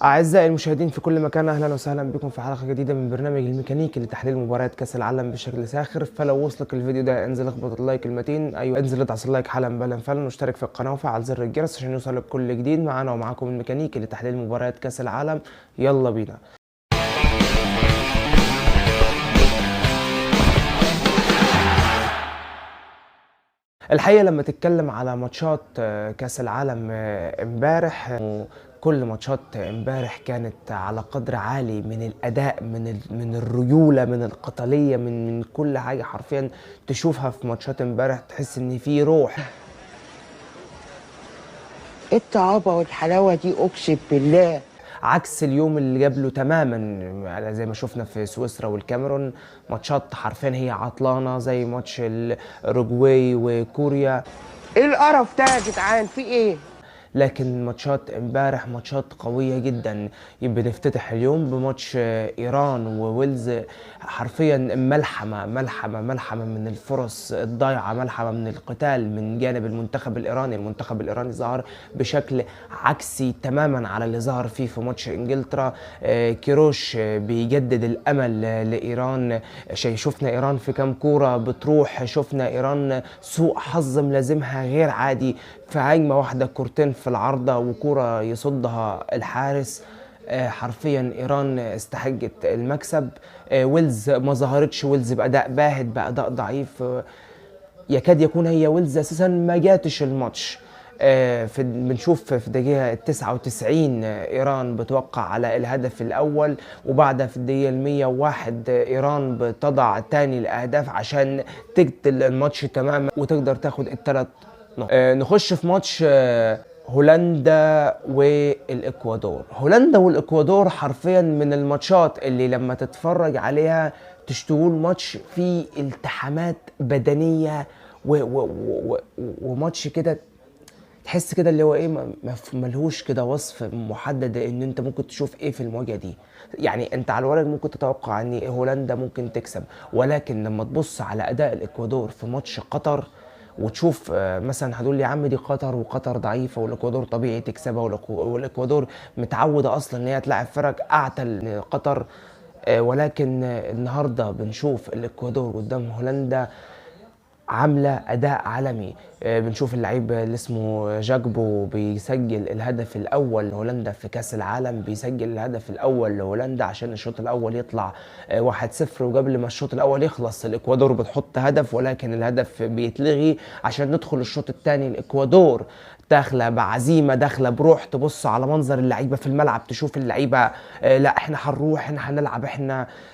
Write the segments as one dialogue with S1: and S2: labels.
S1: أعزائي المشاهدين في كل مكان، أهلا وسهلا بكم في حلقة جديدة من برنامج الميكانيكي لتحليل مباريات كأس العالم بشكل ساخر. فلو وصلك الفيديو ده انزل اخبط اللايك المتين، أيوة انزل ادعس اللايك حالا بلا فعلا، واشترك في القناة وفعل زر الجرس عشان يوصلك كل جديد معانا ومعاكم الميكانيكي لتحليل مباريات كأس العالم. يلا بينا. الحقيقة لما تتكلم على ماتشات كأس العالم امبارح، كل ماتشات امبارح كانت على قدر عالي من الأداء، من الرجولة، من القتالية، من كل حاجة حرفيا تشوفها في ماتشات امبارح تحس ان في روح.
S2: ايه الطعابة والحلاوة دي اقسم بالله.
S1: عكس اليوم اللي قبله تماما، زي ما شفنا في سويسرا والكاميرون، ماتشات حرفيا هي عطلانة زي ماتش الأوروجواي وكوريا.
S2: ايه القرف ده يا جدعان، في ايه؟
S1: لكن ماتشات امبارح ماتشات قوية جدا. بنفتتح اليوم بماتش ايران وويلز، حرفيا ملحمة من الفرص الضايعة، ملحمة من القتال من جانب المنتخب الايراني. المنتخب الايراني ظهر بشكل عكسي تماما على اللي ظهر فيه في ماتش انجلترا. كيروش بيجدد الامل لايران. شفنا ايران في كام كورة بتروح، شفنا ايران سوء حظ ملازمها غير عادي في هجمة واحدة، كورتين في العارضة وكورة يصدها الحارس. حرفيا ايران استحقت المكسب. ويلز ما ظهرتش، ويلز بأداء باهت، بأداء ضعيف، يكاد يكون هي ويلز اساسا ما جاتش الماتش. بنشوف في الدقيقة 99 ايران بتوقع على الهدف الاول، وبعدها في الدقيقة 101 ايران بتضع تاني الاهداف عشان تقتل الماتش تماما وتقدر تاخد الثلاث نقط. نخش في ماتش هولندا والاكوادور. هولندا والاكوادور حرفيا من الماتشات اللي لما تتفرج عليها تشتهول ماتش فيه التحامات بدنية وماتش كده تحس كده اللي هو ايه، ملهوش كده وصف محدد ان انت ممكن تشوف ايه في المواجهه دي. يعني انت على الورق ممكن تتوقع ان هولندا ممكن تكسب، ولكن لما تبص على اداء الاكوادور في ماتش قطر وتشوف مثلا هتقول لي يا عم دي قطر وقطر ضعيفه والاكوادور طبيعي تكسبها، والاكوادور متعوده اصلا ان هي تلعب فرق اعتى قطر. ولكن النهارده بنشوف الاكوادور قدام هولندا عامله اداء عالمي. بنشوف اللعيب اللي اسمه جاكبو بيسجل الهدف الاول لهولندا في كاس العالم، بيسجل الهدف الاول لهولندا عشان الشوط الاول يطلع 1-0، وقبل ما الشوط الاول يخلص الاكوادور بتحط هدف، ولكن الهدف بيتلغي عشان ندخل الشوط الثاني. الاكوادور داخله بعزيمه، داخله بروح، تبص على منظر اللعيبه في الملعب تشوف اللعيبه لا احنا هنروح، احنا هنلعب،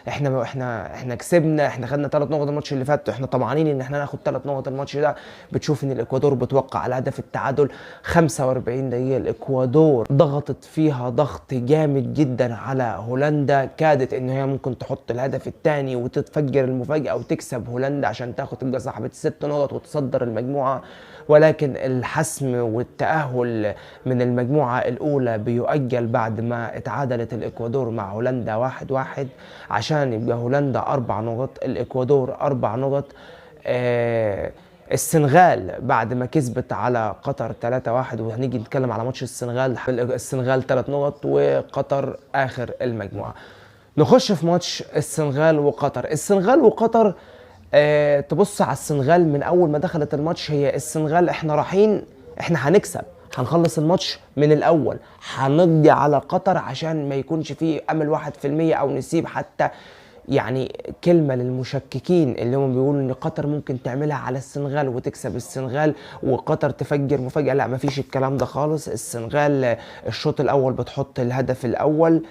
S1: احنا كسبنا، احنا خدنا 3 نقط الماتش اللي فات، احنا طمعانين ان احنا ناخد 3 نقط الماتش ده. بتشوف ان الاكوادور بتوقع على هدف التعادل 45 دقيقه، الاكوادور ضغطت فيها ضغط جامد جدا على هولندا، كادت ان هي ممكن تحط الهدف الثاني وتتفجر المفاجاه وتكسب هولندا عشان تاخد تبقى صاحبه 6 نقط وتصدر المجموعه. ولكن الحسم والتأهل من المجموعة الأولى بيؤجل بعد ما اتعادلت الإكوادور مع هولندا 1-1 عشان يبقى هولندا 4 نقط، الإكوادور 4 نقط. السنغال بعد ما كسبت على قطر 3-1، وهنيجي نتكلم على ماتش السنغال. السنغال 3 نقط وقطر آخر المجموعة. نخش في ماتش السنغال وقطر. السنغال وقطر، تبص على السنغال من اول ما دخلت الماتش، هي السنغال احنا رايحين، احنا هنكسب، هنخلص الماتش من الاول، هنقضي على قطر عشان ما يكونش فيه امل 1% او نسيب حتى يعني كلمة للمشككين اللي هم بيقولوا ان قطر ممكن تعملها على السنغال وتكسب السنغال وقطر تفجر مفاجأة. لا، مفيش الكلام ده خالص. السنغال الشوط الاول بتحط الهدف الاول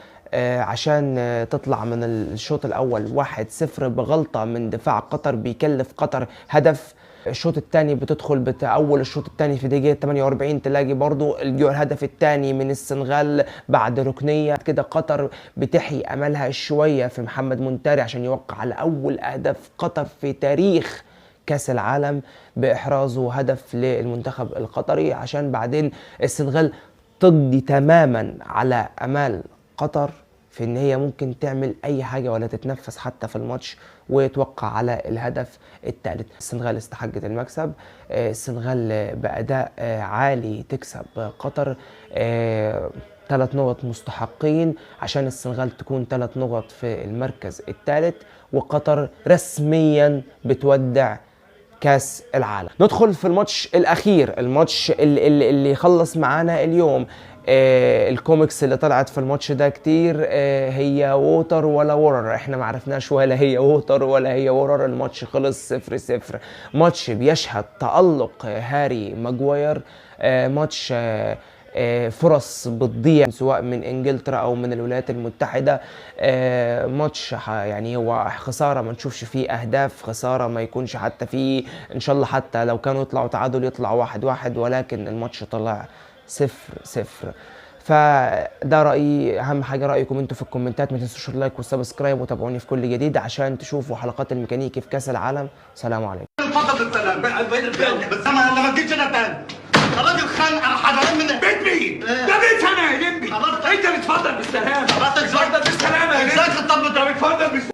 S1: عشان تطلع من الشوط الاول 1-0 بغلطة من دفاع قطر بيكلف قطر هدف. الشوط الثاني بتدخل اول الشوط الثاني في دقيقه 48 تلاقي برضو الهدف الثاني من السنغال بعد ركنيه كده. قطر بتحيي املها شويه في محمد منتاري عشان يوقع على اول اهداف قطر في تاريخ كاس العالم باحرازه هدف للمنتخب القطري، عشان بعدين السنغال تقضي تماما على امال قطر في ان هي ممكن تعمل اي حاجه ولا تتنفس حتى في الماتش ويتوقع على الهدف الثالث. السنغال استحقت المكسب. السنغال باداء عالي تكسب قطر. 3 نقط مستحقين عشان السنغال تكون 3 نقط في المركز الثالث، وقطر رسميا بتودع كاس العالم. ندخل في الماتش الاخير، الماتش اللي خلص معانا اليوم. الكوميكس اللي طلعت في الماتش ده كتير، هي ووتر ولا ورر، احنا ما عرفناش ولا هي ووتر ولا هي ورر. الماتش خلص 0-0، ماتش بيشهد تألق هاري ماجواير، ماتش فرص بتضيع سواء من انجلترا او من الولايات المتحده. ماتش يعني هو خساره ما نشوفش فيه اهداف، خساره ما يكونش حتى فيه، ان شاء الله حتى لو كانوا يطلعوا تعادل يطلعوا 1-1، ولكن الماتش طلع 0-0. فده رأيي. اهم حاجه رايكم انتوا في الكومنتات، ما تنسوش اللايك والسبسكرايب وتابعوني في كل جديد عشان تشوفوا حلقات الميكانيكي في كاس العالم. سلام عليكم.
S3: اتفضل السلام بس انا ما تجيش هنا تاني. الراجل خان حضرين من بيت مين؟ ده بيت انا يا لمبي. انت بتفضل بالسلامه. اتفضل بالسلامه يا لمبي. ازيك؟ طب اتفضل بالسلامه.